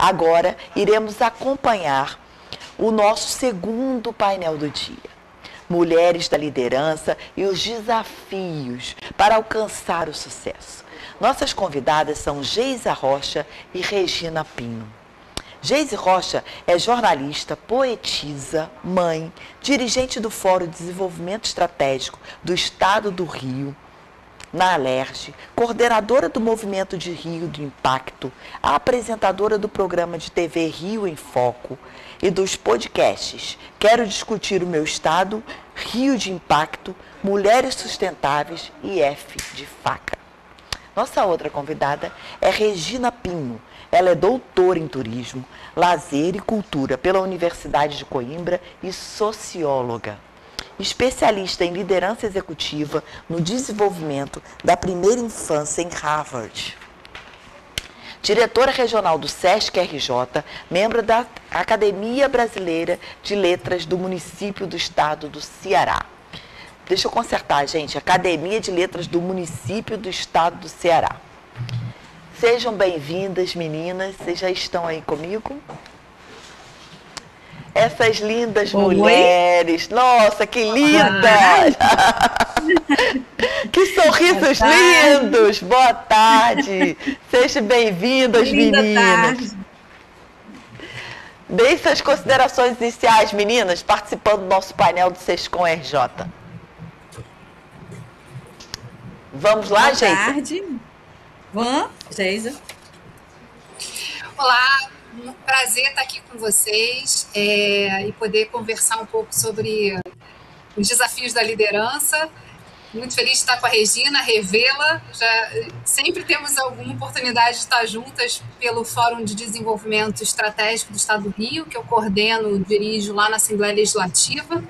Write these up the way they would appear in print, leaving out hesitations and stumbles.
Agora, iremos acompanhar o nosso segundo painel do dia. Mulheres da liderança e os desafios para alcançar o sucesso. Nossas convidadas são Geisa Rocha e Regina Pinho. Geise Rocha é jornalista, poetisa, mãe, dirigente do Fórum de Desenvolvimento Estratégico do Estado do Rio, na Alerj, coordenadora do Movimento de Rio do Impacto, apresentadora do programa de TV Rio em Foco e dos podcasts Quero Discutir o Meu Estado, Rio de Impacto, Mulheres Sustentáveis e F de Faca. Nossa outra convidada é Regina Pinho. Ela é doutora em turismo, lazer e cultura pela Universidade de Coimbra e socióloga. Especialista em liderança executiva no desenvolvimento da primeira infância em Harvard. Diretora regional do SESC RJ, membro da Academia Brasileira de Letras do município do estado do Ceará. Deixa eu consertar, gente. Academia de Letras do município do estado do Ceará. Sejam bem-vindas, meninas. Vocês já estão aí comigo? Essas lindas mulheres. Nossa, que lindas! Que sorrisos lindos! Boa tarde! Sejam bem-vindas, meninas. Deem suas considerações iniciais, meninas, participando do nosso painel do Sescom RJ. Vamos lá, Geisa? Boa tarde. Vamos, Geisa. Olá, um prazer estar aqui com vocês e poder conversar um pouco sobre os desafios da liderança. Muito feliz de estar com a Regina, revê-la. Sempre temos alguma oportunidade de estar juntas pelo Fórum de Desenvolvimento Estratégico do Estado do Rio, que eu coordeno, dirijo lá na Assembleia Legislativa,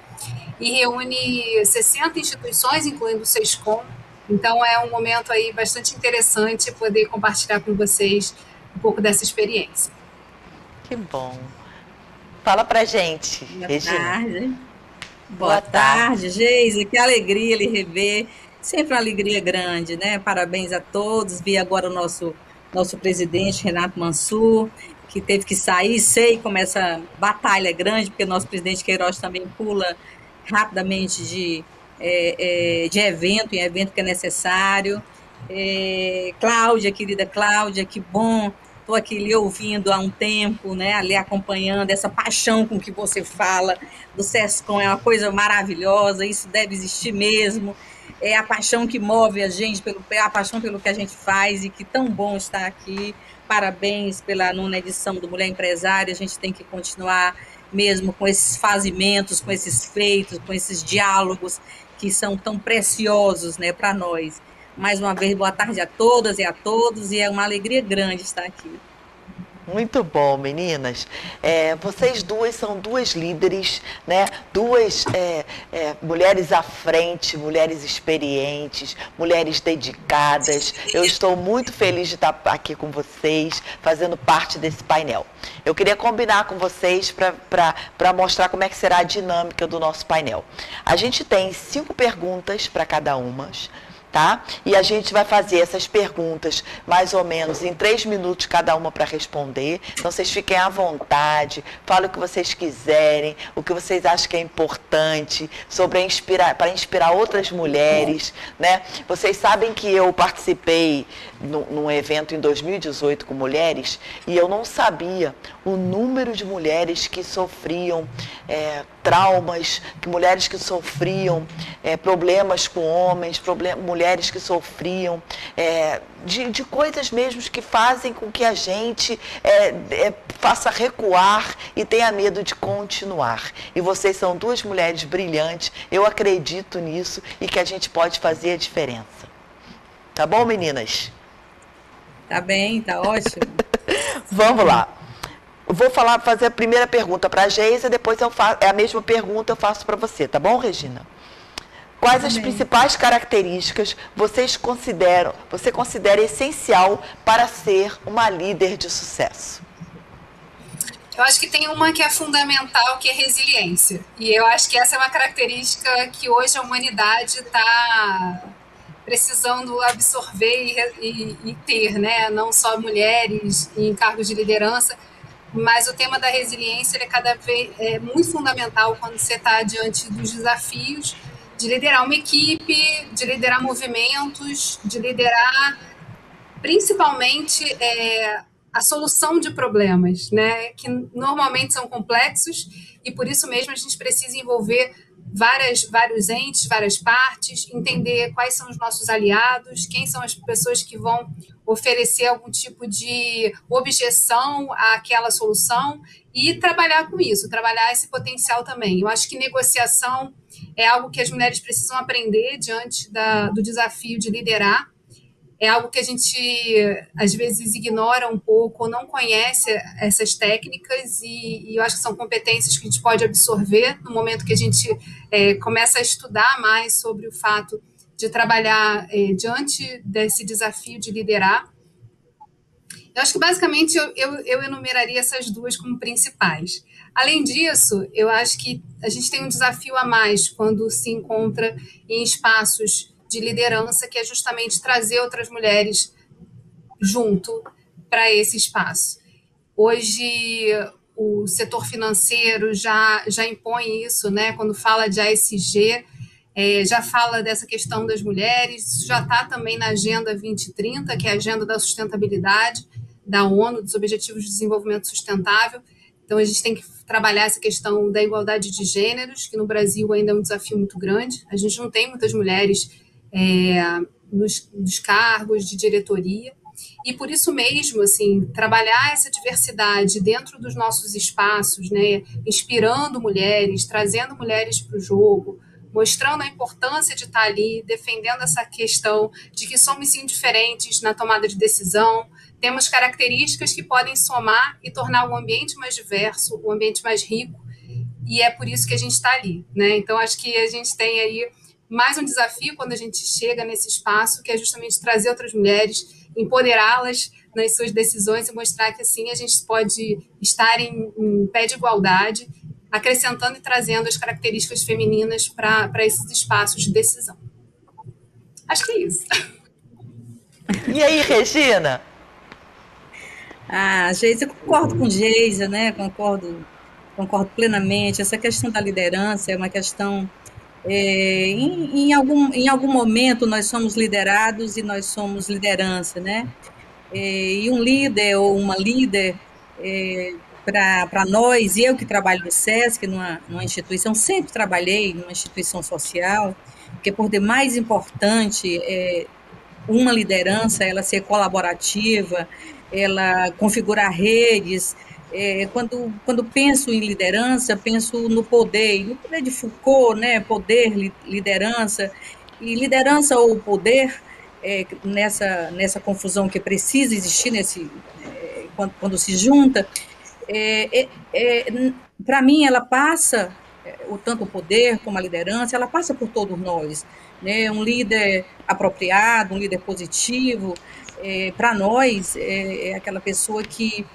e reúne 60 instituições, incluindo o Sescom. Então, é um momento aí bastante interessante poder compartilhar com vocês um pouco dessa experiência. Que bom. Fala pra gente, Regina. Tarde. Boa tarde, Geisa. Que alegria lhe rever. Sempre uma alegria grande, né? Parabéns a todos. Vi agora o nosso presidente, Renato Mansur, que teve que sair. Sei como essa batalha é grande, porque o nosso presidente Queiroz também pula rapidamente de evento em evento que é necessário. Cláudia, querida Cláudia, que bom, estou aqui lhe ouvindo há um tempo, né, lhe acompanhando, essa paixão com que você fala do SESCOM é uma coisa maravilhosa, isso deve existir mesmo, é a paixão que move a gente, a paixão pelo que a gente faz, e que tão bom estar aqui. Parabéns pela 9ª edição do Mulher Empresária, a gente tem que continuar mesmo com esses fazimentos, com esses feitos, com esses diálogos que são tão preciosos, né, para nós. Mais uma vez, boa tarde a todas e a todos, e é uma alegria grande estar aqui. Muito bom, meninas. Vocês duas são duas líderes, né? Duas mulheres à frente, mulheres experientes, mulheres dedicadas. Eu estou muito feliz de estar aqui com vocês, fazendo parte desse painel. Eu queria combinar com vocês para mostrar como é que será a dinâmica do nosso painel. A gente tem 5 perguntas para cada uma. Tá? E a gente vai fazer essas perguntas mais ou menos em 3 minutos cada uma para responder. Então vocês fiquem à vontade, falem o que vocês quiserem, o que vocês acham que é importante, para inspirar outras mulheres, né? Vocês sabem que eu participei num evento em 2018 com mulheres e eu não sabia o número de mulheres que sofriam traumas, mulheres que sofriam problemas com homens, mulheres que sofriam de coisas mesmo que fazem com que a gente faça recuar e tenha medo de continuar. E vocês são duas mulheres brilhantes, eu acredito nisso e que a gente pode fazer a diferença. Tá bom, meninas? Tá bem, tá ótimo. Vamos lá. Eu vou fazer a primeira pergunta para a Geisa, depois a mesma pergunta eu faço para você, tá bom, Regina? Quais as principais características você considera essencial para ser uma líder de sucesso? Eu acho que tem uma que é fundamental, que é resiliência. E eu acho que essa é uma característica que hoje a humanidade está precisando absorver e ter, né? Não só mulheres em cargos de liderança, mas o tema da resiliência ele é cada vez muito fundamental quando você está diante dos desafios de liderar uma equipe, de liderar movimentos, de liderar principalmente a solução de problemas, né, que normalmente são complexos e por isso mesmo a gente precisa envolver vários entes, várias partes, entender quais são os nossos aliados, quem são as pessoas que vão oferecer algum tipo de objeção àquela solução e trabalhar com isso, trabalhar esse potencial também. Eu acho que negociação é algo que as mulheres precisam aprender diante do desafio de liderar. É algo que a gente, às vezes, ignora um pouco ou não conhece essas técnicas e eu acho que são competências que a gente pode absorver no momento que a gente começa a estudar mais sobre o fato de trabalhar diante desse desafio de liderar. Eu acho que, basicamente, eu enumeraria essas duas como principais. Além disso, eu acho que a gente tem um desafio a mais quando se encontra em espaços de liderança, que é justamente trazer outras mulheres junto para esse espaço. Hoje, o setor financeiro já impõe isso, né? Quando fala de ASG, já fala dessa questão das mulheres, isso já está também na Agenda 2030, que é a Agenda da Sustentabilidade da ONU, dos Objetivos de Desenvolvimento Sustentável. Então, a gente tem que trabalhar essa questão da igualdade de gêneros, que no Brasil ainda é um desafio muito grande. A gente não tem muitas mulheres nos cargos de diretoria. E por isso mesmo, assim, trabalhar essa diversidade dentro dos nossos espaços, né, inspirando mulheres, trazendo mulheres para o jogo, mostrando a importância de estar ali, defendendo essa questão de que somos sim diferentes na tomada de decisão, temos características que podem somar e tornar o ambiente mais diverso, o ambiente mais rico, e é por isso que a gente está ali, né? Então, acho que a gente tem aí mais um desafio quando a gente chega nesse espaço, que é justamente trazer outras mulheres, empoderá-las nas suas decisões e mostrar que, assim, a gente pode estar em pé de igualdade, acrescentando e trazendo as características femininas para esses espaços de decisão. Acho que é isso. E aí, Regina? Geisa, eu concordo com Geisa, né? Concordo plenamente. Essa questão da liderança é uma questão... em algum momento nós somos liderados e nós somos liderança, né? E um líder ou uma líder, para nós, e eu que trabalho no SESC, numa instituição, sempre trabalhei numa instituição social, porque por demais importante uma liderança, ela ser colaborativa, ela configurar redes. Quando penso em liderança, penso no poder de Foucault, né? Poder, liderança, e liderança ou poder, nessa confusão que precisa existir quando se junta, para mim ela passa, tanto o poder como a liderança, ela passa por todos nós, né? Um líder apropriado, um líder positivo, para nós é aquela pessoa que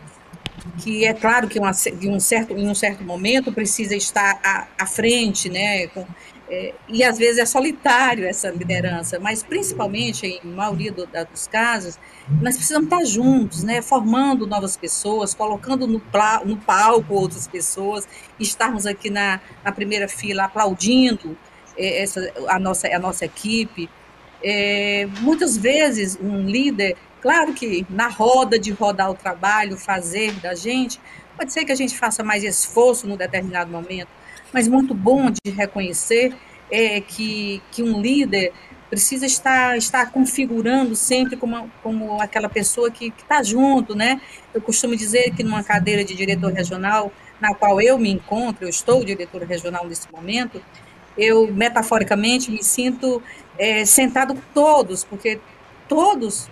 é claro que em um certo momento precisa estar à frente, né? E às vezes é solitário essa liderança, mas principalmente, em maioria dos casos, nós precisamos estar juntos, né? Formando novas pessoas, colocando no palco outras pessoas, estarmos aqui na primeira fila aplaudindo a nossa equipe. Muitas vezes um líder, claro que na roda de rodar o trabalho, fazer da gente, pode ser que a gente faça mais esforço num determinado momento, mas muito bom de reconhecer que um líder precisa estar configurando sempre como aquela pessoa que está junto, né? Eu costumo dizer que numa cadeira de diretor regional, na qual eu me encontro, eu estou diretora regional nesse momento, eu, metaforicamente, me sinto sentado com todos, porque todos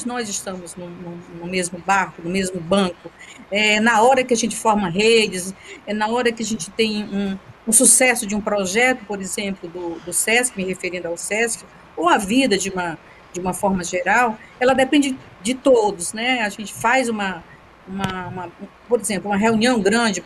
nós estamos no mesmo barco, no mesmo banco. Na hora que a gente forma redes, na hora que a gente tem um sucesso de um projeto, por exemplo, do SESC, me referindo ao SESC, ou a vida de uma forma geral, ela depende de todos, né? A gente faz por exemplo, uma reunião grande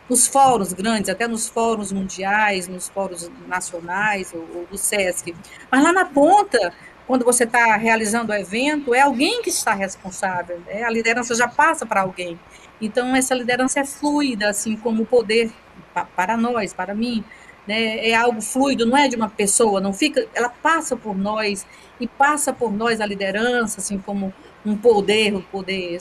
nos fóruns grandes, até nos fóruns mundiais, nos fóruns nacionais ou do SESC. Mas lá na ponta, quando você está realizando o evento, é alguém que está responsável, né? A liderança já passa para alguém. Então, essa liderança é fluida, assim como o poder para nós, para mim, né? É algo fluido, não é de uma pessoa, não fica, ela passa por nós e passa por nós a liderança, assim como um poder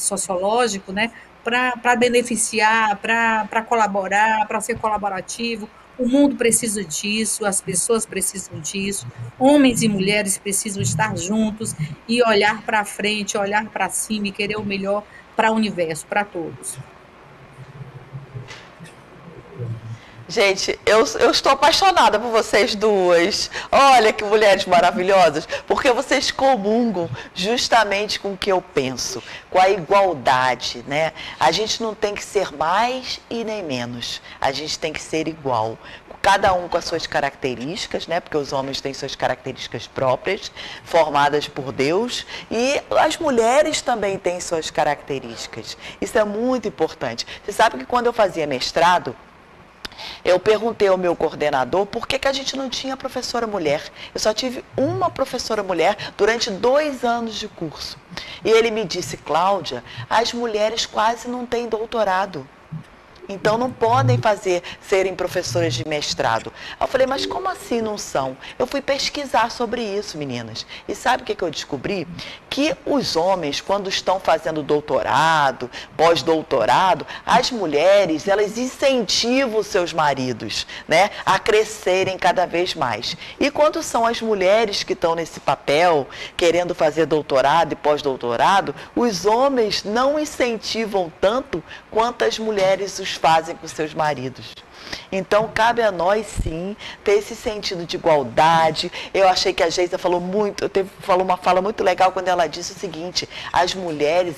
sociológico, né? Para beneficiar, para colaborar, para ser colaborativo. O mundo precisa disso, as pessoas precisam disso, homens e mulheres precisam estar juntos e olhar para frente, olhar para cima e querer o melhor para o universo, para todos. Gente, eu estou apaixonada por vocês duas. Olha que mulheres maravilhosas, porque vocês comungam justamente com o que eu penso, com a igualdade, né? A gente não tem que ser mais e nem menos, a gente tem que ser igual. Cada um com as suas características, né? Porque os homens têm suas características próprias, formadas por Deus, e as mulheres também têm suas características. Isso é muito importante. Você sabe que quando eu fazia mestrado, eu perguntei ao meu coordenador por que a gente não tinha professora mulher. Eu só tive uma professora mulher durante 2 anos de curso. E ele me disse, Cláudia, as mulheres quase não têm doutorado. Então não podem serem professoras de mestrado. Eu falei, mas como assim não são? Eu fui pesquisar sobre isso, meninas. E sabe o que eu descobri? Que os homens, quando estão fazendo doutorado, pós-doutorado, as mulheres, elas incentivam os seus maridos, né, a crescerem cada vez mais. E quando são as mulheres que estão nesse papel, querendo fazer doutorado e pós-doutorado, os homens não incentivam tanto quanto as mulheres os fazem com seus maridos. Então, cabe a nós, sim, ter esse sentido de igualdade. Eu achei que a Geisa falou uma fala muito legal quando ela disse o seguinte, as mulheres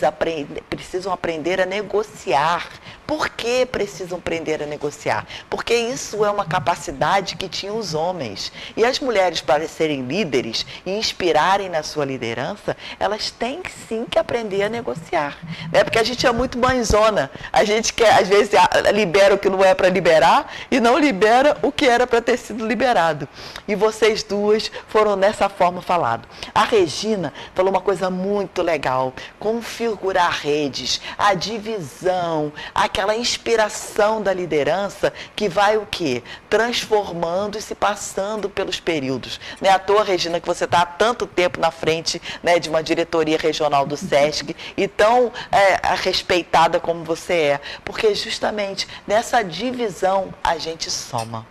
precisam aprender a negociar. Por que precisam aprender a negociar? Porque isso é uma capacidade que tinham os homens. E as mulheres, para serem líderes e inspirarem na sua liderança, elas têm sim que aprender a negociar. Né? Porque a gente é muito mãezona. A gente quer, às vezes, libera o que não é para liberar e não libera o que era para ter sido liberado. E vocês duas foram dessa forma falado. A Regina falou uma coisa muito legal, configurar redes, a divisão, aquela inspiração da liderança que vai o quê? Transformando e se passando pelos períodos. Não é à toa, Regina, que você está há tanto tempo na frente, né, de uma diretoria regional do SESC e tão respeitada como você é, porque justamente nessa divisão a gente soma.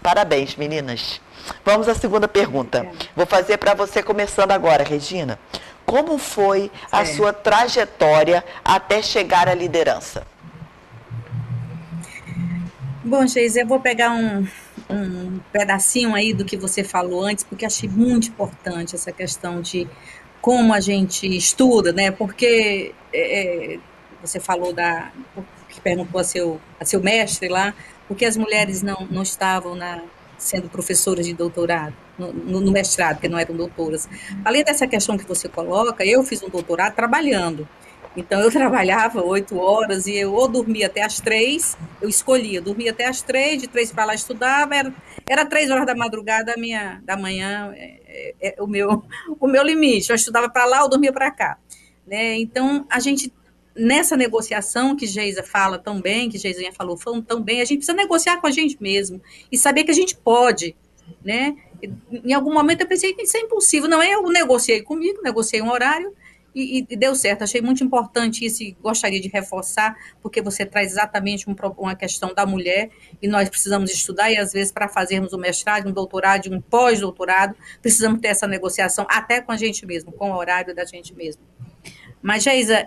Parabéns, meninas. Vamos à segunda pergunta. Vou fazer para você começando agora, Regina. Como foi a sua trajetória até chegar à liderança? Bom, Geise, eu vou pegar um pedacinho aí do que você falou antes, porque achei muito importante essa questão de como a gente estuda, né? Porque você falou que perguntou a seu mestre lá, porque as mulheres não estavam sendo professoras de doutorado, no mestrado, porque não eram doutoras. Além dessa questão que você coloca, eu fiz um doutorado trabalhando. Então, eu trabalhava 8 horas e eu ou dormia até as 3, eu escolhia, dormia até as 3, de 3 para lá estudava, era 3 horas da madrugada da manhã, o meu limite. Eu estudava para lá, eu dormia para cá. Né? Então, a gente, nessa negociação que Geisa fala tão bem, que Geisinha falou tão bem, a gente precisa negociar com a gente mesmo e saber que a gente pode, né? Em algum momento eu pensei que isso é impossível, não é? Eu negociei comigo, negociei um horário, e deu certo, achei muito importante isso e gostaria de reforçar, porque você traz exatamente uma questão da mulher e nós precisamos estudar e às vezes para fazermos um mestrado, um doutorado, um pós-doutorado, precisamos ter essa negociação até com a gente mesmo, com o horário da gente mesmo. Mas, Geisa,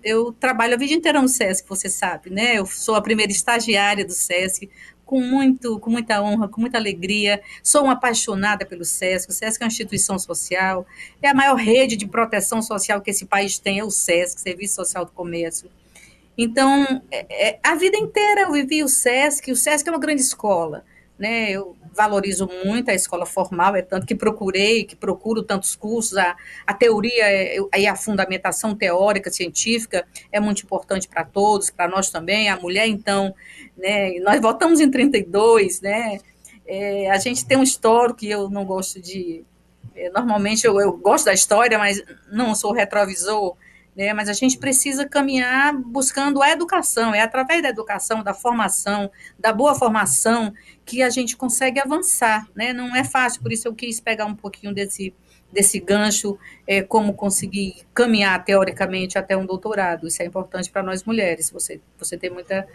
eu trabalho a vida inteira no SESC, você sabe, né? Eu sou a primeira estagiária do SESC, com muita honra, com muita alegria. Sou uma apaixonada pelo SESC. O SESC é uma instituição social, é a maior rede de proteção social que esse país tem, é o SESC, Serviço Social do Comércio. Então, a vida inteira eu vivi o SESC é uma grande escola, né? Eu valorizo muito a escola formal, é tanto que procuro tantos cursos, a teoria e a fundamentação teórica, científica, é muito importante para todos, para nós também, a mulher, então, né? Nós votamos em 32, né? A gente tem um histórico que eu não gosto de... Normalmente eu gosto da história, mas não sou retrovisor, né? Mas a gente precisa caminhar buscando a educação, é através da educação, da formação, da boa formação, que a gente consegue avançar, né? Não é fácil, por isso eu quis pegar um pouquinho desse gancho, como conseguir caminhar teoricamente até um doutorado. Isso é importante para nós mulheres, você tem muita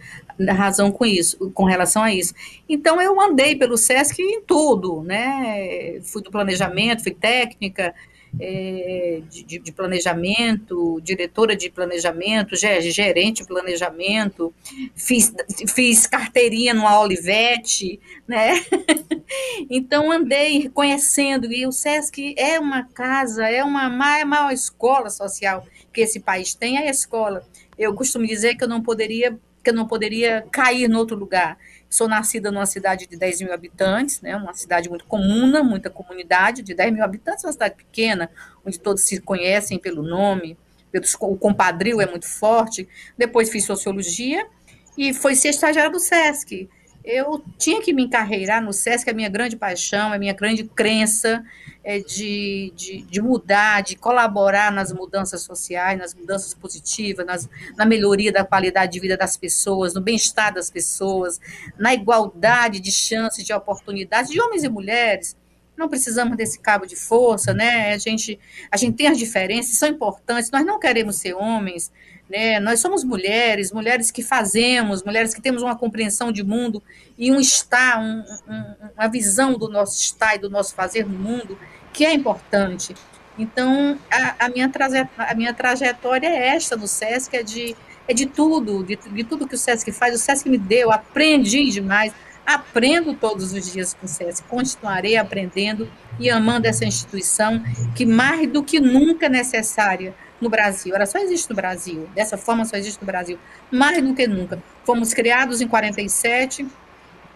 razão com isso, com relação a isso. Então, eu andei pelo SESC em tudo, né? Fui do planejamento, fui técnica, de planejamento, diretora de planejamento, gerente de planejamento, fiz carteirinha no Aulivete, né? Então, andei conhecendo, e o SESC é uma casa, é uma maior escola social que esse país tem, é a escola. Eu costumo dizer que eu não poderia cair em outro lugar. Sou nascida numa cidade de 10 mil habitantes, né, uma cidade muito comuna, muita comunidade, de 10 mil habitantes, uma cidade pequena, onde todos se conhecem pelo nome, o compadrio é muito forte. Depois fiz sociologia e fui ser estagiária do SESC. Eu tinha que me encarreirar no SESC, é a minha grande paixão, é a minha grande crença de mudar, de colaborar nas mudanças sociais, nas mudanças positivas, na melhoria da qualidade de vida das pessoas, no bem-estar das pessoas, na igualdade de chances, de oportunidades, de homens e mulheres. Não precisamos desse cabo de força, né? A gente tem as diferenças, são importantes, nós não queremos ser homens, né? Nós somos mulheres, mulheres que fazemos, mulheres que temos uma compreensão de mundo e uma visão do nosso estar e do nosso fazer no mundo, que é importante. Então, a minha trajetória é esta no SESC, é de tudo que o SESC faz, o SESC me deu, aprendi demais, aprendo todos os dias com o SESC, continuarei aprendendo e amando essa instituição que mais do que nunca é necessária no Brasil. Ela só existe no Brasil, dessa forma só existe no Brasil, mais do que nunca. Fomos criados em 47,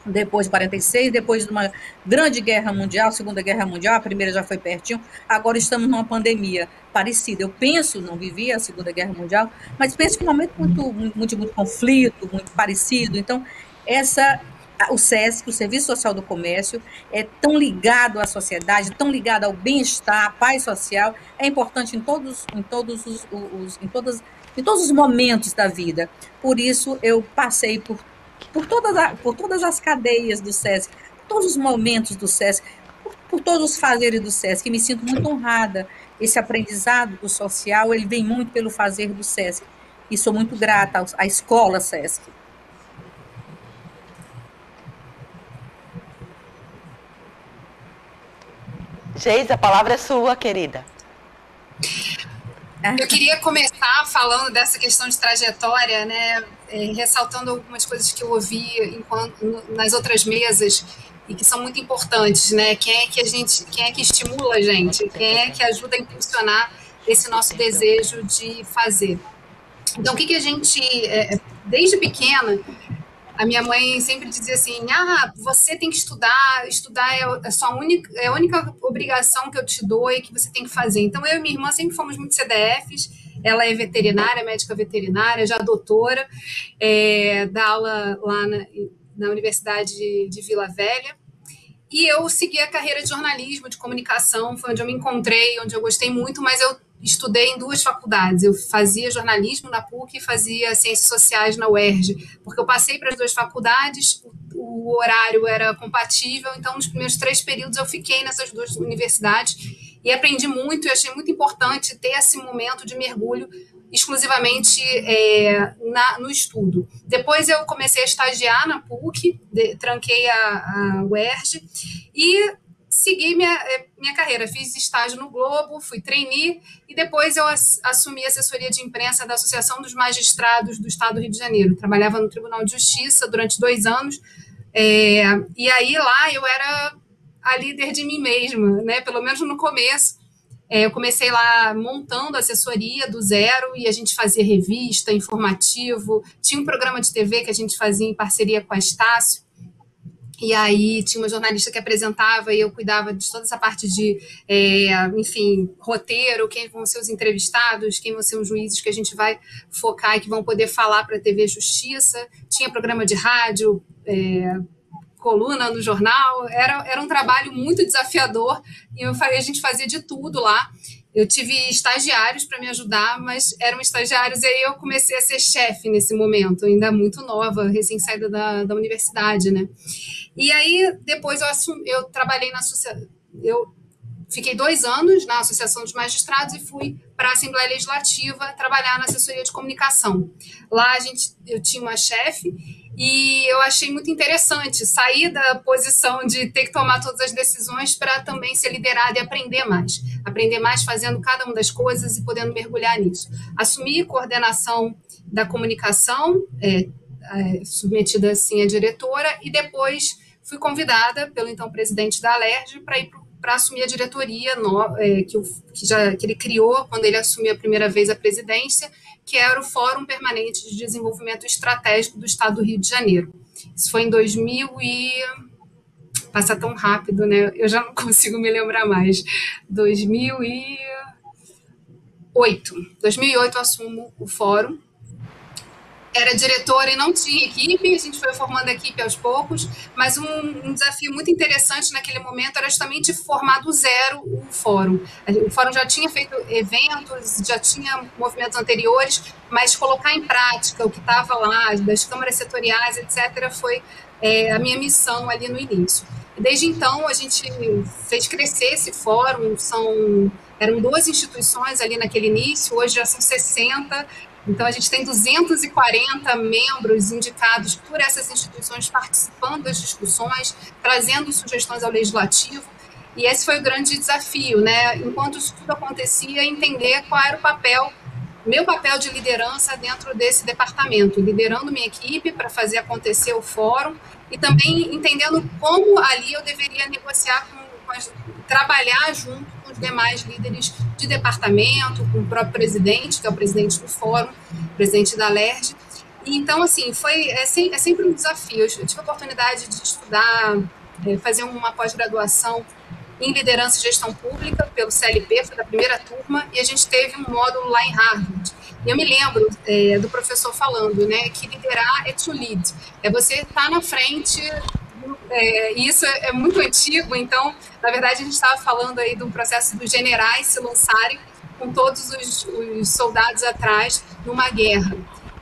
depois de 46, depois de uma grande guerra mundial, Segunda Guerra Mundial, a primeira já foi pertinho, agora estamos numa pandemia parecida. Eu penso, não vivi a Segunda Guerra Mundial, mas penso que é um momento muito conflito, muito parecido. Então, o SESC, o Serviço Social do Comércio, é tão ligado à sociedade, tão ligado ao bem-estar, à paz social, é importante em todos os momentos da vida. Por isso, eu passei por todas as cadeias do SESC, por todos os momentos do SESC, por todos os fazeres do SESC, e me sinto muito honrada. Esse aprendizado do social, ele vem muito pelo fazer do SESC, e sou muito grata à escola SESC. Geise, a palavra é sua, querida. Eu queria começar falando dessa questão de trajetória, né, ressaltando algumas coisas que eu ouvi nas outras mesas e que são muito importantes, né? Quem é que estimula a gente? Quem é que ajuda a impulsionar esse nosso desejo de fazer? Então, o que a gente, desde pequena, a minha mãe sempre dizia assim, você tem que estudar é a única obrigação que eu te dou e que você tem que fazer. Então, eu e minha irmã sempre fomos muito CDFs, ela é veterinária, médica veterinária, já doutora, dá aula lá na Universidade de Vila Velha, e eu segui a carreira de jornalismo, de comunicação, foi onde eu me encontrei, onde eu gostei muito, mas eu estudei em 2 faculdades. Eu fazia jornalismo na PUC e fazia ciências sociais na UERJ, porque eu passei para as 2 faculdades, o horário era compatível, então nos primeiros 3 períodos eu fiquei nessas 2 universidades e aprendi muito e achei muito importante ter esse momento de mergulho exclusivamente no estudo. Depois eu comecei a estagiar na PUC, tranquei a UERJ e segui minha carreira. Fiz estágio no Globo, fui trainee e depois eu assumi a assessoria de imprensa da Associação dos Magistrados do Estado do Rio de Janeiro. Trabalhava no Tribunal de Justiça durante 2 anos e aí lá eu era a líder de mim mesma, né? Pelo menos no começo. Eu comecei lá montando a assessoria do zero e a gente fazia revista, informativo, tinha um programa de TV que a gente fazia em parceria com a Estácio, e aí tinha uma jornalista que apresentava e eu cuidava de toda essa parte de, enfim, roteiro, quem vão ser os entrevistados, quem vão ser os juízes que a gente vai focar e que vão poder falar para a TV Justiça, tinha programa de rádio, coluna no jornal, era um trabalho muito desafiador e a gente fazia de tudo lá eu tive estagiários para me ajudar, mas eram estagiários, e aí eu comecei a ser chefe nesse momento, ainda muito nova, recém-saída da universidade, né? E aí, depois eu trabalhei na associação, eu fiquei 2 anos na Associação dos Magistrados e fui para a Assembleia Legislativa trabalhar na assessoria de comunicação. Lá eu tinha uma chefe e eu achei muito interessante sair da posição de ter que tomar todas as decisões para também ser liderada e aprender mais fazendo cada uma das coisas e podendo mergulhar nisso. Assumi coordenação da comunicação, submetida assim à diretora, e depois fui convidada pelo então presidente da Alerj para assumir a diretoria que ele criou quando ele assumiu a primeira vez a presidência, que era o Fórum Permanente de Desenvolvimento Estratégico do Estado do Rio de Janeiro. Isso foi em 2000 e... Passa tão rápido, né? Eu já não consigo me lembrar mais. 2008. 2008 eu assumo o fórum. Era diretora e não tinha equipe, a gente foi formando a equipe aos poucos, mas um desafio muito interessante naquele momento era justamente formar do zero o fórum. O fórum já tinha feito eventos, já tinha movimentos anteriores, mas colocar em prática o que estava lá, das câmaras setoriais, etc., foi a minha missão ali no início. E desde então, a gente fez crescer esse fórum, eram 2 instituições ali naquele início, hoje já são 60. Então, a gente tem 240 membros indicados por essas instituições participando das discussões, trazendo sugestões ao legislativo, e esse foi o grande desafio, né? Enquanto isso tudo acontecia, entender qual era meu papel de liderança dentro desse departamento, liderando minha equipe para fazer acontecer o fórum e também entendendo como ali eu deveria negociar trabalhar junto com os demais líderes de departamento, com o próprio presidente, que é o presidente do fórum, presidente da Alerj. E, então, assim, é sempre um desafio. Eu tive a oportunidade de estudar, fazer uma pós-graduação em liderança e gestão pública pelo CLP, foi da primeira turma, e a gente teve um módulo lá em Harvard. E eu me lembro do professor falando, né, que liderar é to lead, é você estar na frente. Isso é muito antigo, então, na verdade, a gente estava falando aí do processo dos generais se lançarem com todos os soldados atrás numa guerra.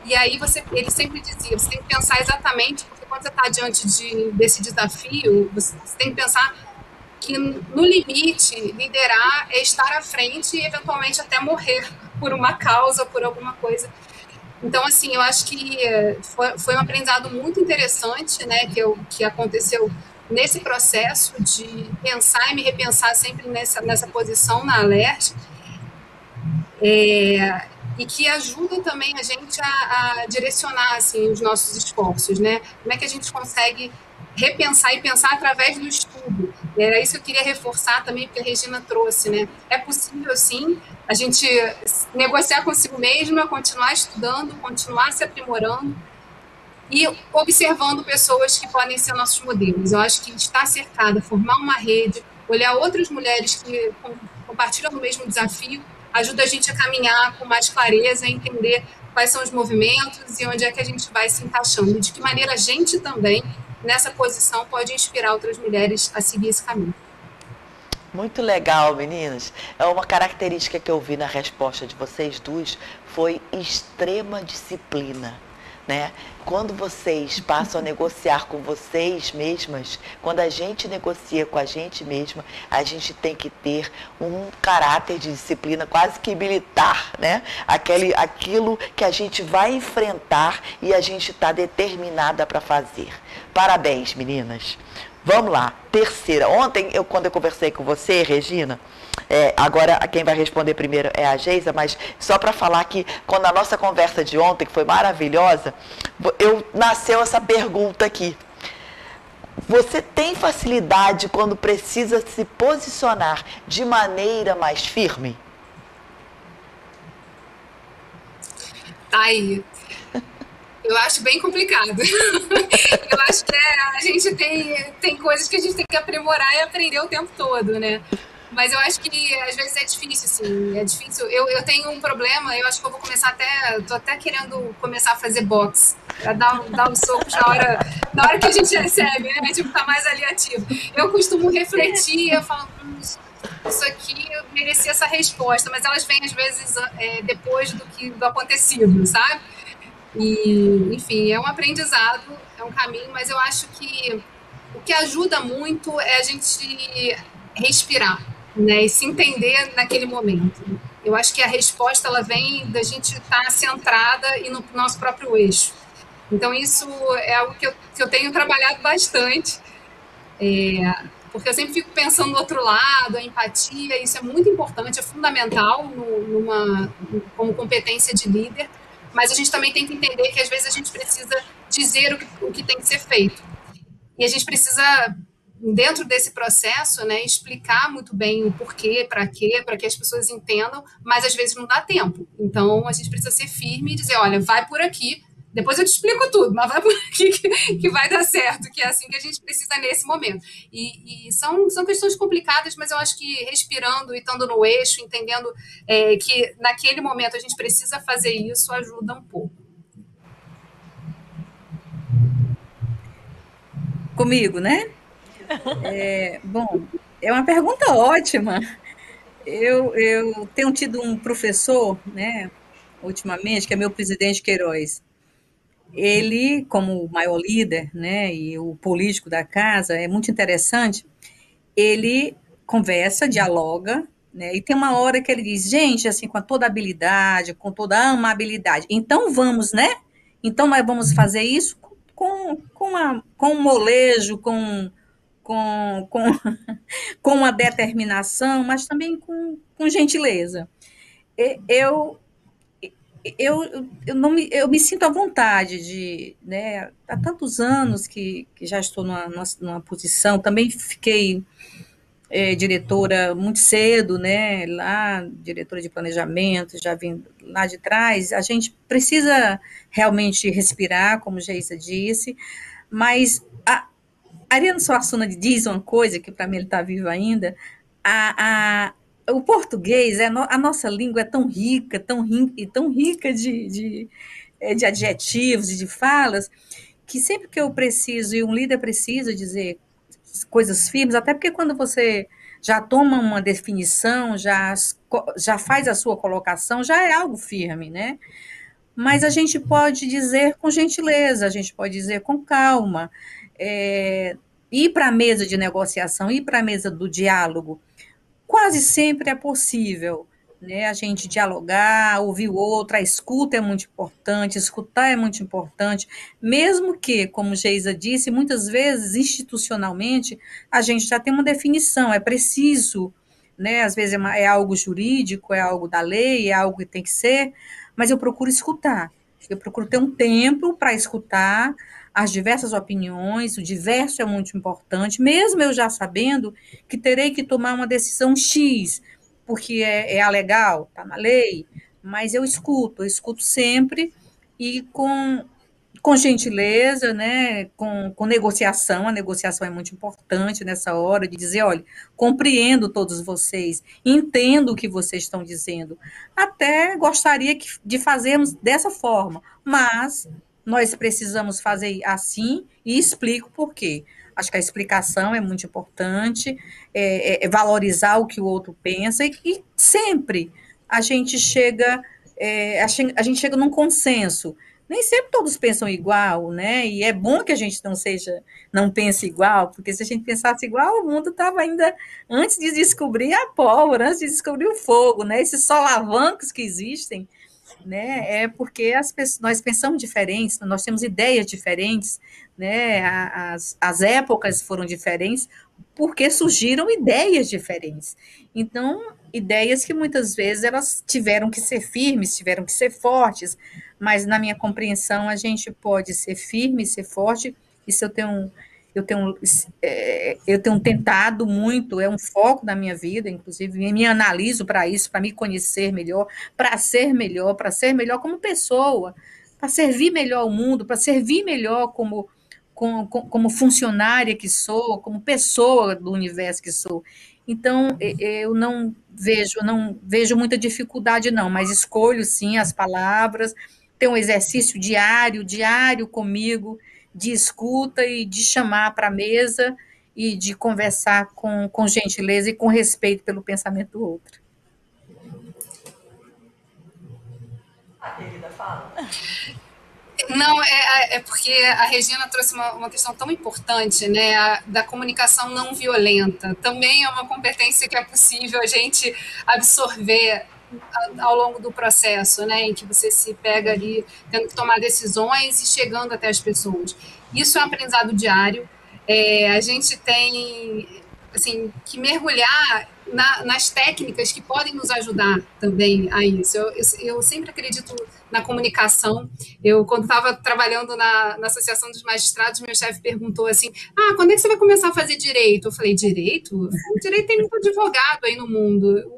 E aí ele sempre dizia, você tem que pensar exatamente, porque quando você está diante desse desafio, você tem que pensar que, no limite, liderar é estar à frente e, eventualmente, até morrer por uma causa, por alguma coisa. Então, assim, eu acho que foi um aprendizado muito interessante, né, que aconteceu nesse processo de pensar e me repensar sempre nessa posição na Alerj, e que ajuda também a gente a direcionar, assim, os nossos esforços, né? Como é que a gente consegue repensar e pensar através do estudo. Era isso que eu queria reforçar também, porque a Regina trouxe, né? É possível, sim, a gente negociar consigo mesma, continuar estudando, continuar se aprimorando e observando pessoas que podem ser nossos modelos. Eu acho que estar cercada, formar uma rede, olhar outras mulheres que compartilham o mesmo desafio, ajuda a gente a caminhar com mais clareza, a entender quais são os movimentos e onde é que a gente vai se encaixando. E de que maneira a gente também, nessa posição, pode inspirar outras mulheres a seguir esse caminho. Muito legal, meninas. É uma característica que eu vi na resposta de vocês duas, foi extrema disciplina, né? Quando vocês passam a negociar com vocês mesmas, quando a gente negocia com a gente mesma, a gente tem que ter um caráter de disciplina quase que militar, né? Aquilo que a gente vai enfrentar e a gente está determinada para fazer. Parabéns, meninas. Vamos lá, terceira. Ontem, quando eu conversei com você, Regina, agora quem vai responder primeiro é a Geisa, mas só para falar que quando a nossa conversa de ontem, que foi maravilhosa, nasceu essa pergunta aqui. Você tem facilidade quando precisa se posicionar de maneira mais firme? Aí, eu acho bem complicado. Eu acho que a gente tem coisas que a gente tem que aprimorar e aprender o tempo todo, né? Mas eu acho que às vezes é difícil, assim, é difícil. Eu tenho um problema, eu acho que eu vou começar tô até querendo começar a fazer boxe, para dar uns socos na hora que a gente recebe, né? Tipo, tá mais ali ativo. Eu costumo refletir, eu falo, isso aqui eu merecia essa resposta, mas elas vêm às vezes depois do acontecido, sabe? E, enfim, é um aprendizado, é um caminho, mas eu acho que o que ajuda muito é a gente respirar, né? E se entender naquele momento. Eu acho que a resposta ela vem da gente estar centrada e no nosso próprio eixo. Então, isso é algo que eu tenho trabalhado bastante, porque eu sempre fico pensando no outro lado, a empatia, isso é muito importante, é fundamental como competência de líder, mas a gente também tem que entender que às vezes a gente precisa dizer o que tem que ser feito. E a gente precisa, dentro desse processo, né, explicar muito bem o porquê, para quê, para que as pessoas entendam, mas às vezes não dá tempo. Então, a gente precisa ser firme e dizer, olha, vai por aqui, depois eu te explico tudo, mas vai por aqui que vai dar certo, que é assim que a gente precisa nesse momento. E são questões complicadas, mas eu acho que respirando e estando no eixo, entendendo que naquele momento a gente precisa fazer isso, ajuda um pouco. Comigo, né? Bom, é uma pergunta ótima. Eu tenho tido um professor, né, ultimamente, que é meu presidente Queiroz. Ele, como o maior líder, né, e o político da casa, é muito interessante. Ele conversa, dialoga, né, e tem uma hora que ele diz, gente, assim, com toda a habilidade, com toda a amabilidade, então vamos, né? Então nós vamos fazer isso com um molejo, com com uma determinação, mas também com gentileza. Eu, eu me sinto à vontade de, né, há tantos anos que já estou numa posição, também fiquei diretora muito cedo, né, lá, diretora de planejamento, já vim lá de trás, a gente precisa realmente respirar, como Geisa disse, mas Ariano Suassuna diz uma coisa, que para mim ele está vivo ainda, o português, a nossa língua é tão rica de adjetivos e de falas, que sempre que eu preciso, e um líder precisa dizer coisas firmes, até porque quando você já toma uma definição, já faz a sua colocação, já é algo firme, né? Mas a gente pode dizer com gentileza, a gente pode dizer com calma, ir para a mesa de negociação, ir para a mesa do diálogo, quase sempre é possível, né? A gente dialogar, ouvir o outro, a escuta é muito importante, escutar é muito importante, mesmo que, como Geisa disse, muitas vezes, institucionalmente, a gente já tem uma definição, é preciso, né? Às vezes é algo jurídico, é algo da lei, é algo que tem que ser, mas eu procuro escutar, eu procuro ter um tempo para escutar as diversas opiniões, o diverso é muito importante, mesmo eu já sabendo que terei que tomar uma decisão X, porque é a legal, está na lei, mas eu escuto sempre e com gentileza, né, com negociação, a negociação é muito importante nessa hora de dizer, olha, compreendo todos vocês, entendo o que vocês estão dizendo, até gostaria de fazermos dessa forma, mas nós precisamos fazer assim e explico por quê. Acho que a explicação é muito importante, valorizar o que o outro pensa e sempre a gente chega, a gente chega num consenso. Nem sempre todos pensam igual, né? E é bom que a gente não pense igual, porque se a gente pensasse igual, o mundo estava ainda antes de descobrir a pólvora, antes de descobrir o fogo, né? Esses solavancos que existem, né? É porque nós pensamos diferentes, nós temos ideias diferentes, né? As épocas foram diferentes porque surgiram ideias diferentes. Então, ideias que muitas vezes elas tiveram que ser firmes, tiveram que ser fortes, mas na minha compreensão a gente pode ser firme, ser forte, isso eu tenho, eu tenho tentado muito, é um foco da minha vida, inclusive, me analiso para isso, para me conhecer melhor, para ser melhor como pessoa, para servir melhor ao mundo, para servir melhor como funcionária que sou, como pessoa do universo que sou. Então, eu não vejo muita dificuldade, não, mas escolho sim as palavras, ter um exercício diário comigo, de escuta e de chamar para a mesa e de conversar com gentileza e com respeito pelo pensamento do outro. A querida fala. Não, é porque a Regina trouxe uma questão tão importante, né, da comunicação não violenta. Também é uma competência que é possível a gente absorver ao longo do processo, né, em que você se pega ali tendo que tomar decisões e chegando até as pessoas. Isso é um aprendizado diário. A gente tem assim que mergulhar nas técnicas que podem nos ajudar também a isso. Eu sempre acredito na comunicação. Eu, quando estava trabalhando na Associação dos Magistrados, meu chefe perguntou assim, quando é que você vai começar a fazer direito? Eu falei, direito? Direito tem muito advogado aí no mundo.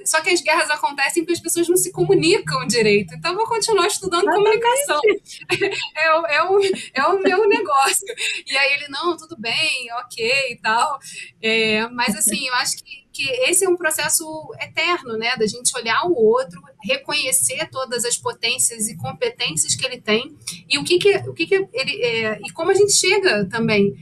Só que as guerras acontecem porque as pessoas não se comunicam direito. Então, eu vou continuar estudando comunicação. É o meu negócio. E aí ele, não, tudo bem, ok e tal. Mas, assim, eu acho que esse é um processo eterno, né? Da gente olhar o outro, reconhecer todas as potências e competências que ele tem e o que ele e como a gente chega também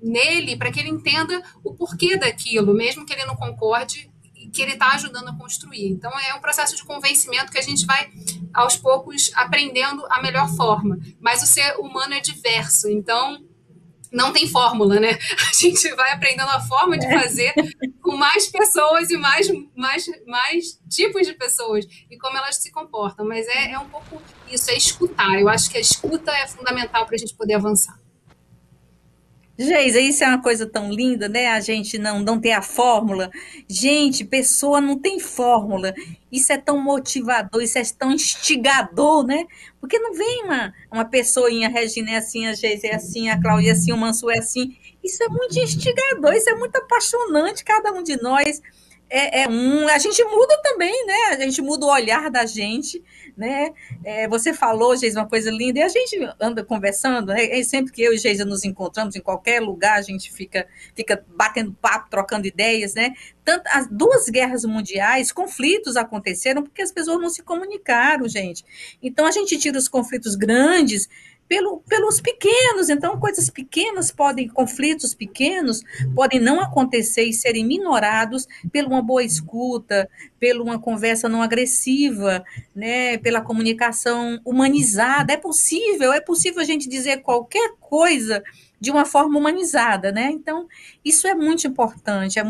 nele para que ele entenda o porquê daquilo, mesmo que ele não concorde, que ele está ajudando a construir. Então é um processo de convencimento que a gente vai aos poucos aprendendo a melhor forma. Mas o ser humano é diverso, então não tem fórmula, né? A gente vai aprendendo a forma de fazer com mais pessoas e mais tipos de pessoas e como elas se comportam. Mas é um pouco isso, é escutar. Eu acho que a escuta é fundamental para a gente poder avançar. Geisa, isso é uma coisa tão linda, né? A gente não ter a fórmula. Gente, pessoa não tem fórmula. Isso é tão motivador, isso é tão instigador, né? Porque não vem uma pessoinha, a Regina é assim, a Geisa é assim, a Cláudia é assim, o Mansu é assim. Isso é muito instigador, isso é muito apaixonante, cada um de nós. A gente muda também, né? A gente muda o olhar da gente, né? Você falou, Geisa, uma coisa linda, e a gente anda conversando, né? Sempre que eu e Geisa nos encontramos em qualquer lugar, a gente fica batendo papo, trocando ideias, né? Tanto as duas guerras mundiais, conflitos aconteceram porque as pessoas não se comunicaram, gente. Então a gente tira os conflitos grandes pelos pequenos, então coisas pequenas conflitos pequenos podem não acontecer e serem minorados por uma boa escuta, por uma conversa não agressiva, né, pela comunicação humanizada. É possível a gente dizer qualquer coisa de uma forma humanizada, né? Então, isso é muito importante,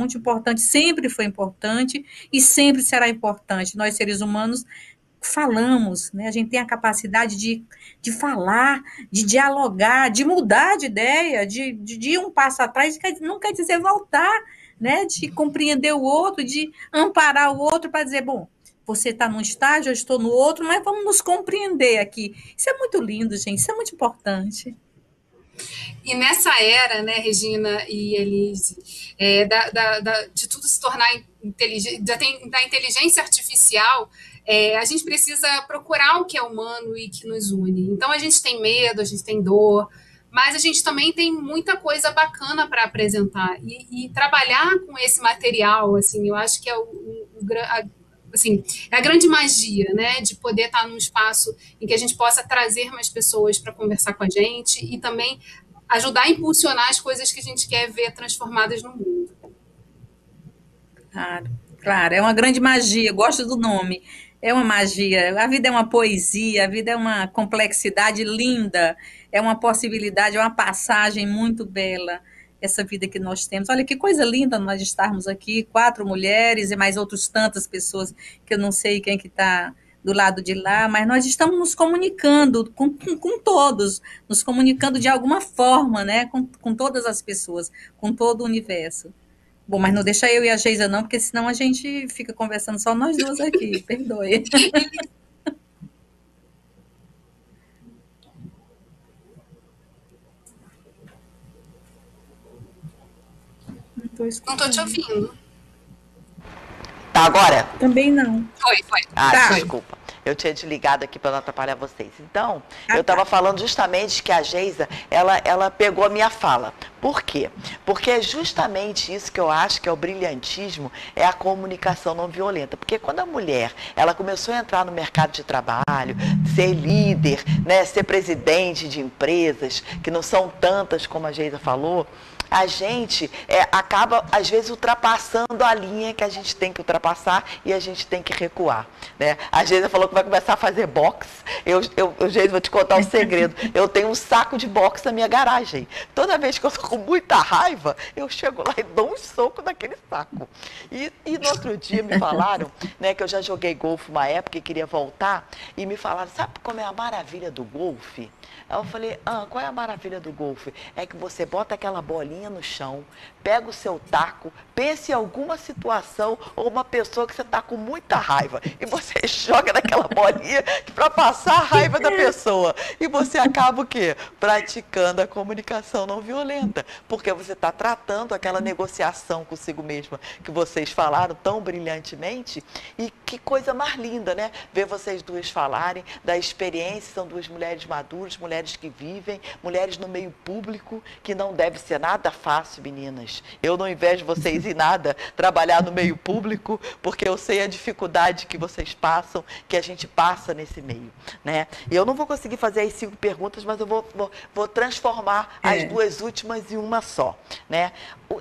sempre foi importante e sempre será importante. Nós, seres humanos, falamos, né? A gente tem a capacidade de falar, de dialogar, de mudar de ideia, de ir um passo atrás, não quer dizer voltar, né? De compreender o outro, de amparar o outro para dizer, bom, você está num estágio, eu estou no outro, mas vamos nos compreender aqui. Isso é muito lindo, gente, isso é muito importante. E nessa era, né, Regina e Elise, de tudo se tornar inteligente, da inteligência artificial, a gente precisa procurar o que é humano e que nos une. Então, a gente tem medo, a gente tem dor, mas a gente também tem muita coisa bacana para apresentar. E trabalhar com esse material, assim, eu acho que é assim, é a grande magia, né, de poder estar num espaço em que a gente possa trazer mais pessoas para conversar com a gente e também ajudar a impulsionar as coisas que a gente quer ver transformadas no mundo. Claro, é uma grande magia, gosto do nome. É uma magia, a vida é uma poesia, a vida é uma complexidade linda, é uma possibilidade, é uma passagem muito bela, essa vida que nós temos. Olha que coisa linda nós estarmos aqui, 4 mulheres e mais outras tantas pessoas, que eu não sei quem que está do lado de lá, mas nós estamos nos comunicando com todos, nos comunicando de alguma forma, né? Com todas as pessoas, com todo o universo. Bom, mas não deixa eu e a Geisa não, porque senão a gente fica conversando só nós duas aqui, perdoe. Não estou te ouvindo. Tá agora? Também não. Foi. Tá. Desculpa. Eu tinha desligado aqui para não atrapalhar vocês. Então, eu estava falando justamente que a Geisa, ela pegou a minha fala. Por quê? Porque é justamente isso que eu acho que é o brilhantismo, é a comunicação não violenta. Porque quando a mulher, ela começou a entrar no mercado de trabalho, ser líder, né, ser presidente de empresas, que não são tantas como a Geisa falou, a gente acaba, às vezes, ultrapassando a linha que a gente tem que ultrapassar e a gente tem que recuar. Né? A Geisa falou que vai começar a fazer boxe. Geisa, vou te contar um segredo. Eu tenho um saco de boxe na minha garagem. Toda vez que eu estou com muita raiva, eu chego lá e dou um soco naquele saco. E no outro dia me falaram, né, que eu já joguei golfe uma época e queria voltar, e me falaram, sabe como é a maravilha do golfe? Aí eu falei, qual é a maravilha do golfe? É que você bota aquela bolinha no chão, pega o seu taco, pense em alguma situação ou uma pessoa que você está com muita raiva e você joga naquela bolinha para passar a raiva da pessoa. E você acaba o quê? Praticando a comunicação não violenta, porque você está tratando aquela negociação consigo mesma que vocês falaram tão brilhantemente. E que coisa mais linda, né? Ver vocês duas falarem da experiência, são duas mulheres maduras, mulheres que vivem, mulheres no meio público, que não deve ser nada fácil, meninas. Eu não invejo vocês em nada trabalhar no meio público, porque eu sei a dificuldade que vocês passam, que a gente passa nesse meio, né? E eu não vou conseguir fazer as 5 perguntas, mas eu vou transformar as 2 últimas em uma só, né?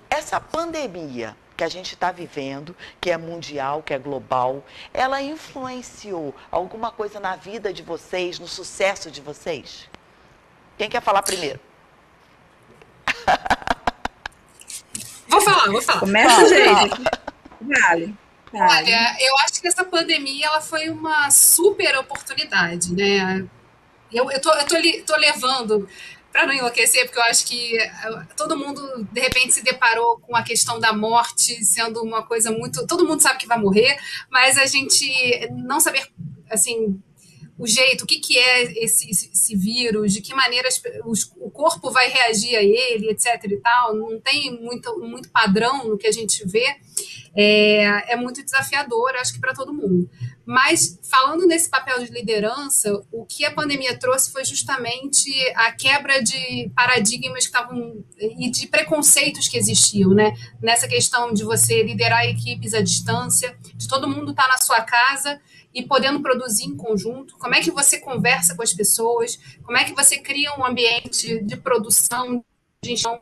Essa pandemia que a gente está vivendo, que é mundial, que é global, ela influenciou alguma coisa na vida de vocês, no sucesso de vocês? Quem quer falar primeiro? Vou falar. Começa, gente. Vale. Olha, eu acho que essa pandemia ela foi uma super oportunidade, né? Eu tô levando para não enlouquecer, porque eu acho que todo mundo, de repente, se deparou com a questão da morte sendo uma coisa muito... Todo mundo sabe que vai morrer, mas a gente não saber, assim, o jeito, o que é esse vírus, de que maneira o corpo vai reagir a ele, etc. e tal, não tem muito padrão no que a gente vê, é muito desafiador, acho que para todo mundo. Mas, falando nesse papel de liderança, o que a pandemia trouxe foi justamente a quebra de paradigmas que estavam e de preconceitos que existiam, né? Nessa questão de você liderar equipes à distância, de todo mundo estar na sua casa e podendo produzir em conjunto. Como é que você conversa com as pessoas? Como é que você cria um ambiente de produção, de gestão,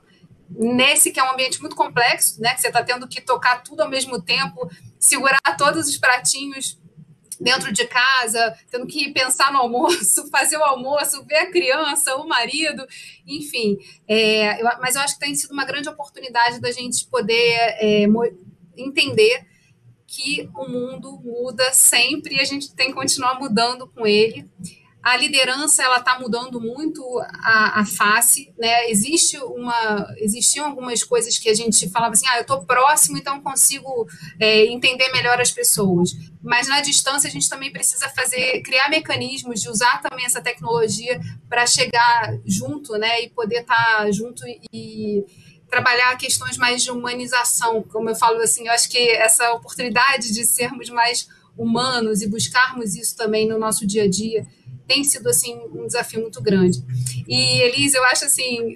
nesse que é um ambiente muito complexo, né? Que você está tendo que tocar tudo ao mesmo tempo, segurar todos os pratinhos dentro de casa, tendo que pensar no almoço, fazer o almoço, ver a criança, o marido, enfim. Mas eu acho que tem sido uma grande oportunidade da gente poder entender que o mundo muda sempre e a gente tem que continuar mudando com ele. A liderança ela está mudando muito a face, né? Existiam algumas coisas que a gente falava assim, eu estou próximo, então consigo entender melhor as pessoas. Mas na distância a gente também precisa criar mecanismos de usar também essa tecnologia para chegar junto, né? E poder estar junto e trabalhar questões mais de humanização, como eu falo assim, eu acho que essa oportunidade de sermos mais humanos e buscarmos isso também no nosso dia a dia tem sido assim um desafio muito grande. E Elise, eu acho assim,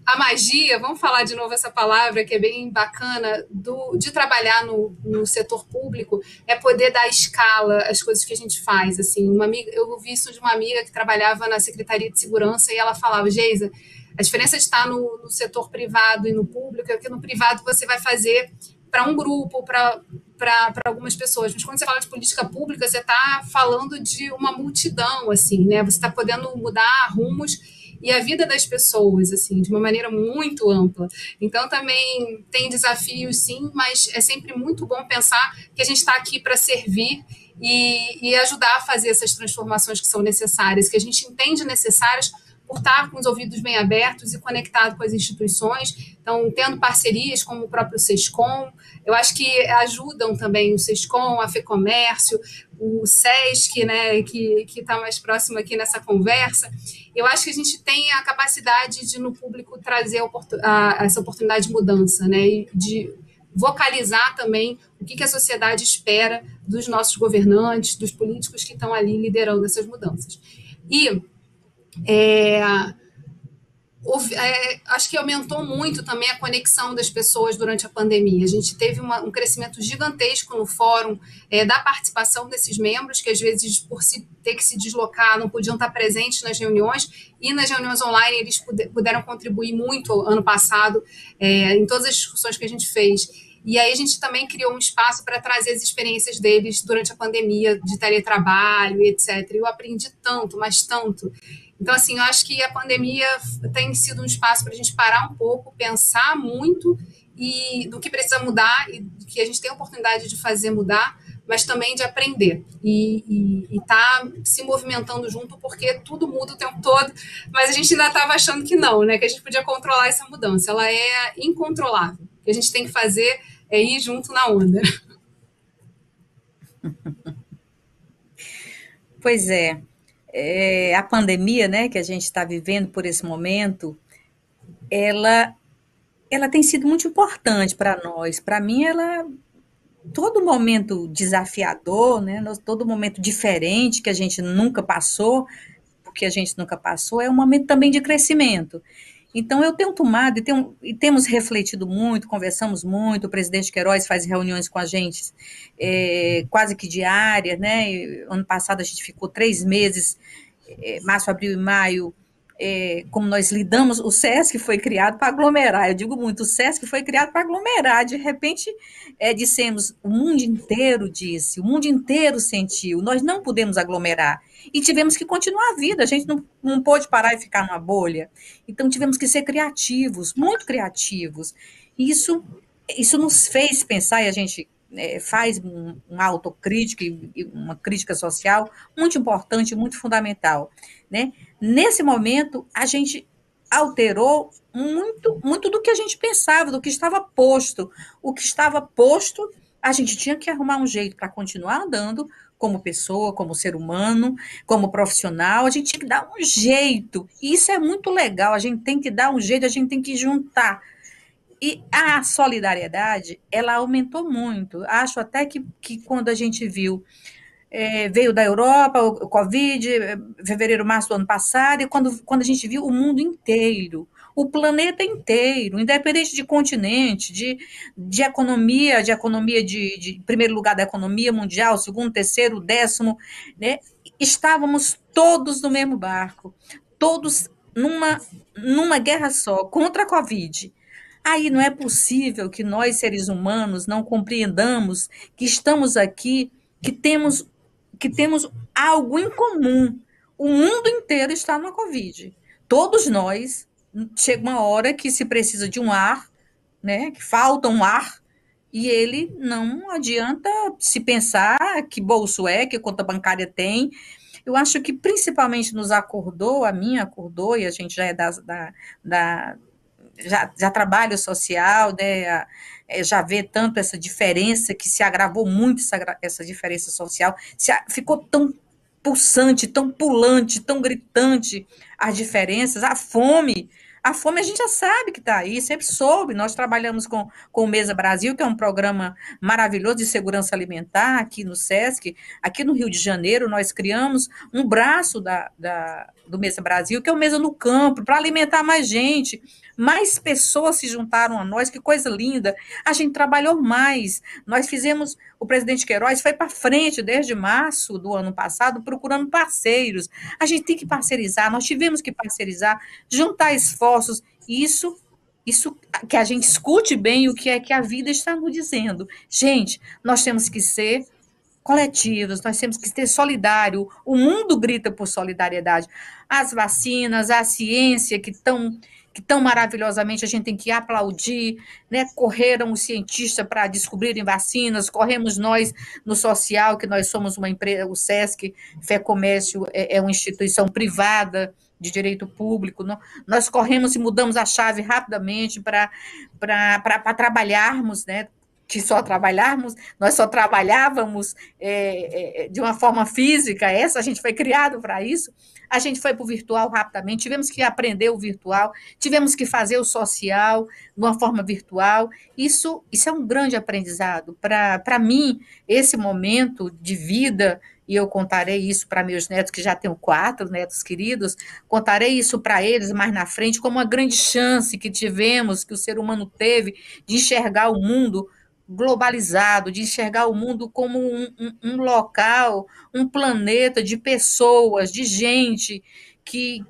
a magia, vamos falar de novo essa palavra que é bem bacana de trabalhar no setor público, é poder dar escala às coisas que a gente faz. Assim, eu ouvi isso de uma amiga que trabalhava na Secretaria de Segurança e ela falava, Geisa, a diferença de estar no setor privado e no público é que no privado você vai fazer para um grupo, para algumas pessoas. Mas quando você fala de política pública, você está falando de uma multidão, assim, né? Você está podendo mudar rumos e a vida das pessoas, assim, de uma maneira muito ampla. Então, também tem desafios, sim, mas é sempre muito bom pensar que a gente está aqui para servir e ajudar a fazer essas transformações que são necessárias, que a gente entende necessárias por estar com os ouvidos bem abertos e conectado com as instituições, então, tendo parcerias como o próprio SESCOM, eu acho que ajudam também o SESCOM, a FEComércio, o SESC, né, que está mais próximo aqui nessa conversa. Eu acho que a gente tem a capacidade de, no público, trazer essa oportunidade de mudança, né, e de vocalizar também o que a sociedade espera dos nossos governantes, dos políticos que estão ali liderando essas mudanças. E acho que aumentou muito também a conexão das pessoas durante a pandemia. A gente teve um crescimento gigantesco no fórum da participação desses membros, que às vezes, por ter que se deslocar, não podiam estar presentes nas reuniões, e nas reuniões online eles puderam contribuir muito ano passado, em todas as discussões que a gente fez. E aí a gente também criou um espaço para trazer as experiências deles durante a pandemia, de teletrabalho, etc. Eu aprendi tanto, mas tanto. Então, assim, eu acho que a pandemia tem sido um espaço para a gente parar um pouco, pensar muito e do que precisa mudar e do que a gente tem a oportunidade de fazer mudar, mas também de aprender e tá se movimentando junto, porque tudo muda o tempo todo, mas a gente ainda estava achando que não, né? Que a gente podia controlar essa mudança. Ela é incontrolável. O que a gente tem que fazer é ir junto na onda. Pois é. A pandemia, né, que a gente está vivendo por esse momento, ela tem sido muito importante para nós. Para mim, todo momento desafiador, né, todo momento diferente que a gente nunca passou, porque a gente nunca passou, é um momento também de crescimento. Então, eu tenho tomado e temos refletido muito, conversamos muito, o presidente Queiroz faz reuniões com a gente quase que diárias, né? Ano passado a gente ficou 3 meses, março, abril e maio, como nós lidamos, o SESC foi criado para aglomerar, eu digo muito, o SESC foi criado para aglomerar, de repente dissemos, o mundo inteiro disse, o mundo inteiro sentiu, nós não podemos aglomerar, e tivemos que continuar a vida, a gente não pôde parar e ficar numa bolha, então tivemos que ser criativos, muito criativos, e isso nos fez pensar, e a gente faz uma autocrítica e uma crítica social muito importante, muito fundamental, né? Nesse momento, a gente alterou muito, muito do que a gente pensava, do que estava posto. O que estava posto, a gente tinha que arrumar um jeito para continuar andando como pessoa, como ser humano, como profissional, a gente tinha que dar um jeito. E isso é muito legal, a gente tem que dar um jeito, a gente tem que juntar. E a solidariedade, ela aumentou muito. Acho até que quando a gente veio da Europa, o Covid, fevereiro, março do ano passado, e quando a gente viu o mundo inteiro, o planeta inteiro, independente de continente, de economia, de primeiro lugar da economia mundial, segundo, terceiro, décimo, né? Estávamos todos no mesmo barco, todos numa guerra só, contra a Covid. Aí não é possível que nós, seres humanos, não compreendamos que estamos aqui, que temos algo em comum. O mundo inteiro está na Covid. Todos nós, chega uma hora que se precisa de um ar, né, que falta um ar, e ele não adianta se pensar que bolso que conta bancária tem. Eu acho que principalmente nos acordou, a mim acordou, e a gente já é já trabalha social, né, já vê tanto essa diferença, que se agravou muito essa diferença social, ficou tão pulsante, tão pulante, tão gritante as diferenças, a fome a gente já sabe que está aí, sempre soube, nós trabalhamos com o Mesa Brasil, que é um programa maravilhoso de segurança alimentar aqui no SESC, aqui no Rio de Janeiro, nós criamos um braço do Mesa Brasil, que é o Mesa no Campo, para alimentar mais gente, mais pessoas se juntaram a nós, que coisa linda, a gente trabalhou mais, nós fizemos, o presidente Queiroz foi para frente desde março do ano passado, procurando parceiros, a gente tem que parceirizar, nós tivemos que parceirizar, juntar esforços, isso que a gente escute bem o que é que a vida está nos dizendo. Gente, nós temos que ser coletivos, nós temos que ser solidário, o mundo grita por solidariedade. As vacinas, a ciência que tão maravilhosamente a gente tem que aplaudir, né? Correram os cientistas para descobrirem vacinas, corremos nós no social, que nós somos uma empresa, o SESC, Fé Comércio é uma instituição privada de direito público, nós corremos e mudamos a chave rapidamente para trabalharmos, né? que nós só trabalhávamos de uma forma física, a gente foi criado para isso, a gente foi para o virtual rapidamente, tivemos que aprender o virtual, tivemos que fazer o social de uma forma virtual, isso é um grande aprendizado. Para mim, esse momento de vida, e eu contarei isso para meus netos, que já tenho 4 netos queridos, contarei isso para eles mais na frente, como uma grande chance que tivemos, que o ser humano teve, de enxergar o mundo globalizado, de enxergar o mundo como um local, um planeta de pessoas, de gente, que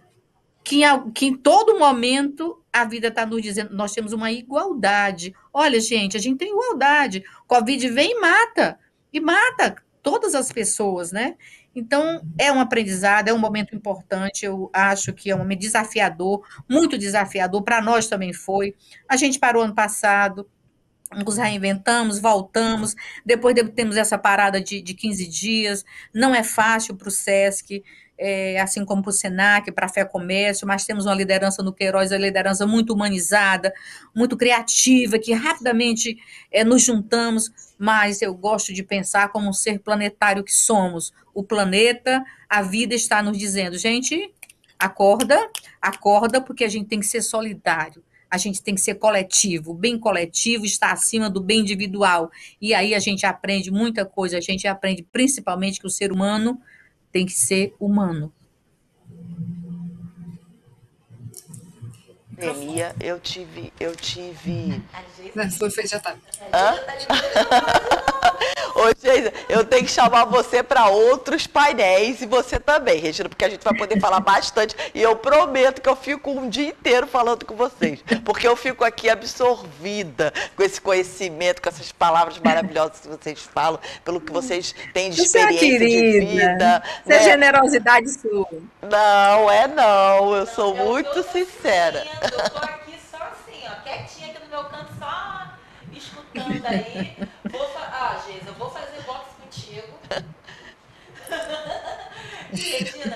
em todo momento a vida está nos dizendo, nós temos uma igualdade. Olha, gente, a gente tem igualdade. Covid vem e mata todas as pessoas, né? Então, é um aprendizado, é um momento importante, eu acho que é um momento desafiador, muito desafiador, para nós também foi. A gente parou ano passado, nos reinventamos, voltamos, depois temos essa parada de 15 dias, não é fácil para o SESC, assim como para o SENAC, para a Fé Comércio, mas temos uma liderança no Queiroz, uma liderança muito humanizada, muito criativa, que rapidamente nos juntamos, mas eu gosto de pensar como um ser planetário que somos. O planeta, a vida está nos dizendo, gente, acorda, porque a gente tem que ser solidário. A gente tem que ser coletivo, o bem coletivo está acima do bem individual, e aí a gente aprende muita coisa, a gente aprende principalmente que o ser humano tem que ser humano. Pandemia, eu tive... Já tá. Hã? Ô, Geisa, eu tenho que chamar você para outros painéis e você também, Regina, porque a gente vai poder falar bastante e eu prometo que eu fico um dia inteiro falando com vocês, porque eu fico aqui absorvida com esse conhecimento, com essas palavras maravilhosas que vocês falam, pelo que vocês têm de experiência de vida. Isso é generosidade sua. Não, eu sou muito sincera. Eu tô aqui só assim, ó, quietinha aqui no meu canto, só escutando aí. Geisa, eu vou fazer boxe contigo.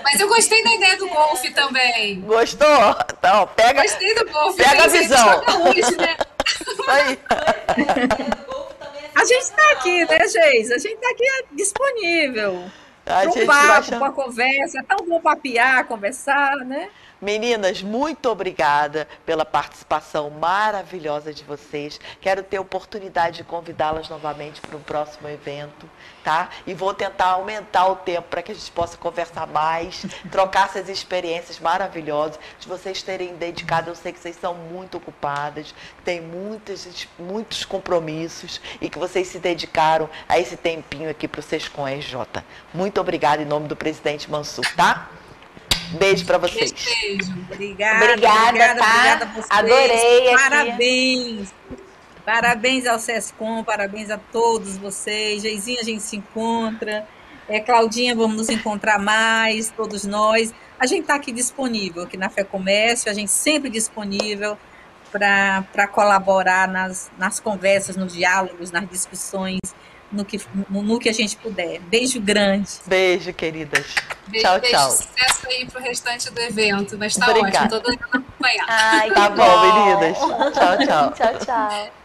Mas eu gostei da ideia do golfe também. Gostou? Então, Gostei do golfe. Pega a visão. Hoje, né? Isso aí. A gente está aqui, né, Geisa? A gente está aqui disponível. A gente papo, para conversa. É tão bom papear, conversar, né? Meninas, muito obrigada pela participação maravilhosa de vocês. Quero ter a oportunidade de convidá-las novamente para um próximo evento, tá? E vou tentar aumentar o tempo para que a gente possa conversar mais, trocar essas experiências maravilhosas, de vocês terem dedicado. Eu sei que vocês são muito ocupadas, têm muitos compromissos e que vocês se dedicaram a esse tempinho aqui para o Sescom RJ. Muito obrigada em nome do presidente Mansur, tá? Beijo para vocês. Beijo. Obrigada, tá? a vocês. Adorei. Parabéns. Parabéns ao Sescom, parabéns a todos vocês. Geizinha, a gente se encontra. Claudinha, vamos nos encontrar mais, todos nós. A gente está aqui disponível, aqui na Fé Comércio, a gente sempre disponível para colaborar nas conversas, nos diálogos, nas discussões, no que a gente puder. Beijo grande. Beijo, queridas. Beijo, tchau. Sucesso aí pro restante do evento. Mas tá Obrigada. ótimo, tô doida pra acompanhar. Ai, tá bom, meninas. Tchau. Tchau.